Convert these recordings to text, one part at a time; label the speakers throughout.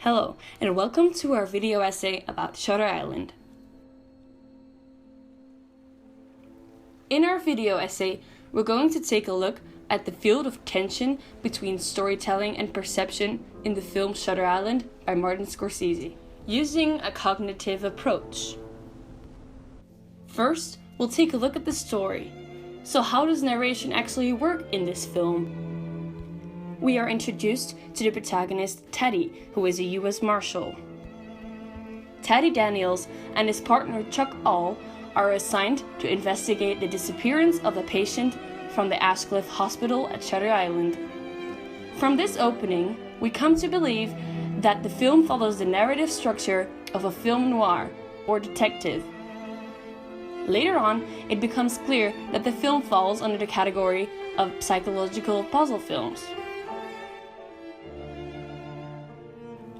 Speaker 1: Hello, and welcome to our video essay about Shutter Island. In our video essay, we're going to take a look at the field of tension between storytelling and perception in the film Shutter Island by Martin Scorsese, using a cognitive approach. First, we'll take a look at the story. So how does narration actually work in this film? We are introduced to the protagonist, Teddy, who is a US Marshal. Teddy Daniels and his partner, Chuck All, are assigned to investigate the disappearance of a patient from the Ashcliff Hospital at Shutter Island. From this opening, we come to believe that the film follows the narrative structure of a film noir, or detective. Later on, it becomes clear that the film falls under the category of psychological puzzle films.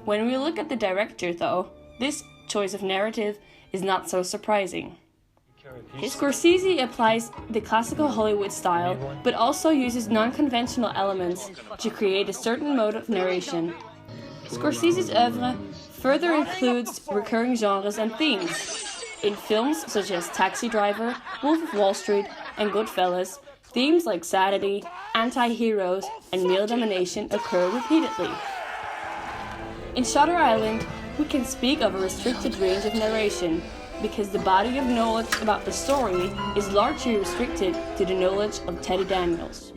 Speaker 1: When we look at the director, though, this choice of narrative is not so surprising. Scorsese applies the classical Hollywood style, but also uses non-conventional elements to create a certain mode of narration. Scorsese's oeuvre further includes recurring genres and themes. In films such as Taxi Driver, Wolf of Wall Street, and Goodfellas, themes like sadity, anti-heroes, and male domination occur repeatedly. In Shutter Island, we can speak of a restricted range of narration, because the body of knowledge about the story is largely restricted to the knowledge of Teddy Daniels.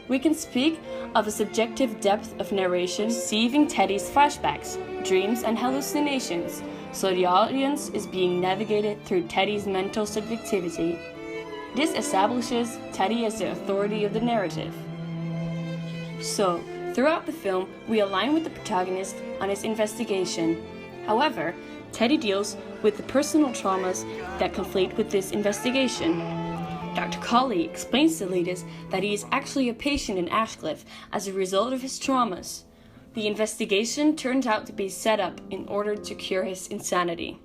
Speaker 1: We can speak of a subjective depth of narration, receiving Teddy's flashbacks, dreams, and hallucinations, so the audience is being navigated through Teddy's mental subjectivity. This establishes Teddy as the authority of the narrative. So, throughout the film, we align with the protagonist on his investigation. However, Teddy deals with the personal traumas that conflict with this investigation. Dr. Colley explains to Letus that he is actually a patient in Ashcliff as a result of his traumas. The investigation turns out to be set up in order to cure his insanity.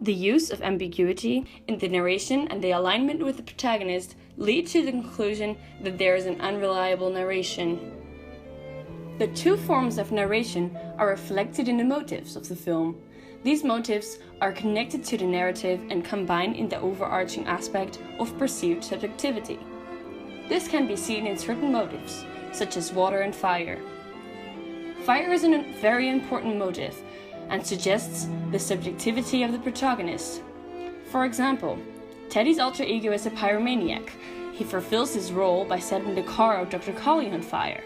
Speaker 1: The use of ambiguity in the narration and the alignment with the protagonist lead to the conclusion that there is an unreliable narration. The two forms of narration are reflected in the motives of the film. These motives are connected to the narrative and combine in the overarching aspect of perceived subjectivity. This can be seen in certain motives, such as water and fire. Fire is a very important motive and suggests the subjectivity of the protagonist. For example, Teddy's alter ego is a pyromaniac. He fulfills his role by setting the car of Dr. Colley on fire.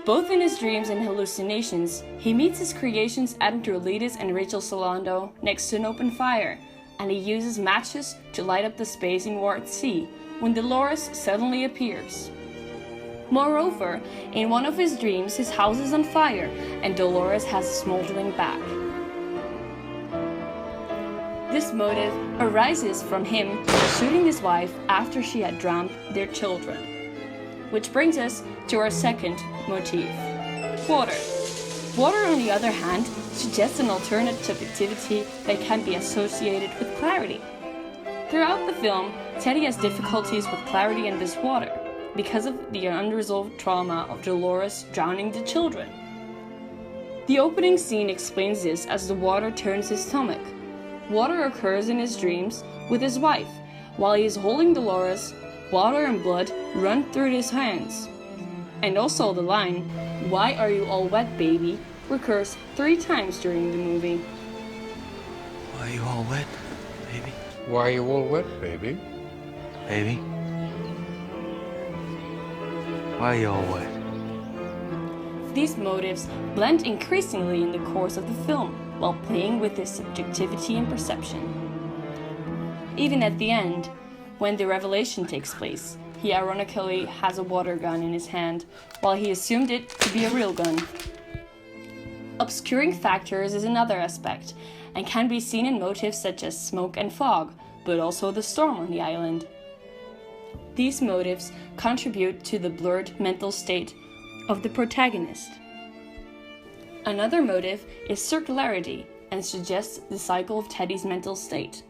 Speaker 1: Both in his dreams and hallucinations, he meets his creations Letus and Rachel Solando next to an open fire, and he uses matches to light up the space in Ward C when Dolores suddenly appears. Moreover, in one of his dreams, his house is on fire and Dolores has a smoldering back. This motive arises from him shooting his wife after she had drowned their children. Which brings us to our second motif, water. Water, on the other hand, suggests an alternate subjectivity that can be associated with clarity. Throughout the film, Teddy has difficulties with clarity in this water because of the unresolved trauma of Dolores drowning the children. The opening scene explains this as the water turns his stomach. Water occurs in his dreams with his wife. While he is holding Dolores, water and blood run through his hands. And also the line, "Why are you all wet, baby?" recurs 3 times during the movie.
Speaker 2: Why are you all wet, baby?
Speaker 3: Why are you all wet, baby?
Speaker 2: Baby? Why are you all wet?
Speaker 1: These motives blend increasingly in the course of the film, while playing with his subjectivity and perception. Even at the end, when the revelation takes place, he ironically has a water gun in his hand, while he assumed it to be a real gun. Obscuring factors is another aspect, and can be seen in motives such as smoke and fog, but also the storm on the island. These motives contribute to the blurred mental state of the protagonist. Another motive is circularity, and suggests the cycle of Teddy's mental state.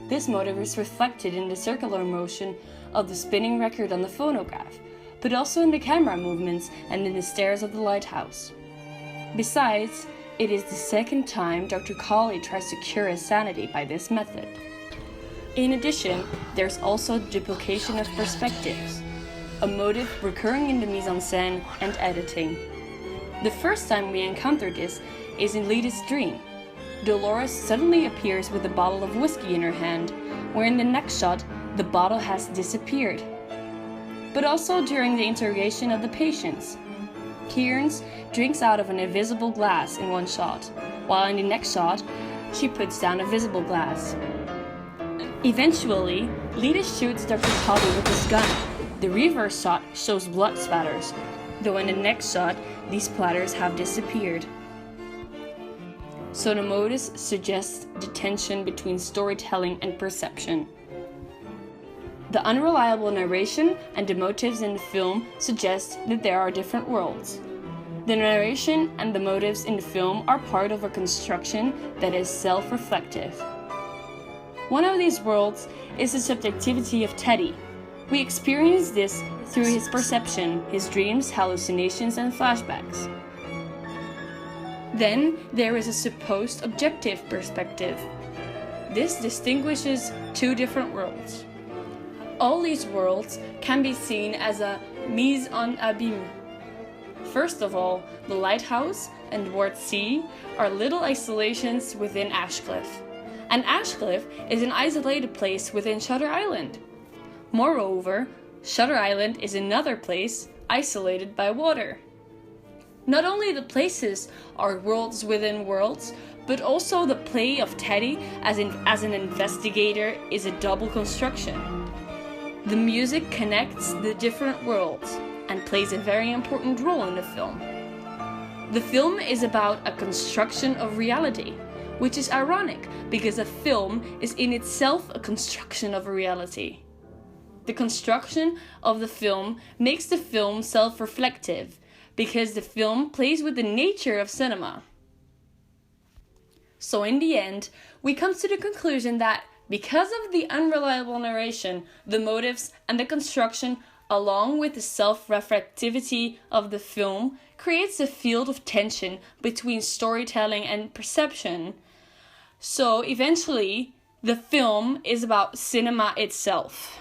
Speaker 1: This motive is reflected in the circular motion of the spinning record on the phonograph, but also in the camera movements and in the stairs of the lighthouse. Besides, it is the second time Dr. Colley tries to cure his sanity by this method. In addition, there's also duplication of perspectives, a motive recurring in the mise-en-scène and editing. The first time we encounter this is in Lida's dream. Dolores suddenly appears with a bottle of whiskey in her hand, where in the next shot, the bottle has disappeared. But also during the interrogation of the patients. Kearns drinks out of an invisible glass in one shot, while in the next shot, she puts down a visible glass. Eventually, Lida shoots Dr. Colley with his gun. The reverse shot shows blood splatters, though in the next shot, these splatters have disappeared. So the motives suggest the tension between storytelling and perception. The unreliable narration and the motives in the film suggest that there are different worlds. The narration and the motives in the film are part of a construction that is self-reflective. One of these worlds is the subjectivity of Teddy. We experience this through his perception, his dreams, hallucinations, and flashbacks. Then there is a supposed objective perspective. This distinguishes two different worlds. All these worlds can be seen as a mise en abîme. First of all, the lighthouse and Ward C are little isolations within Ashcliff. And Ashcliff is an isolated place within Shutter Island. Moreover, Shutter Island is another place isolated by water. Not only the places are worlds within worlds, but also the play of Teddy as an investigator is a double construction. The music connects the different worlds and plays a very important role in the film. The film is about a construction of reality, which is ironic because a film is in itself a construction of a reality. The construction of the film makes the film self-reflective because the film plays with the nature of cinema. So in the end, we come to the conclusion that because of the unreliable narration, the motives and the construction, along with the self-reflectivity of the film, creates a field of tension between storytelling and perception. So eventually, the film is about cinema itself.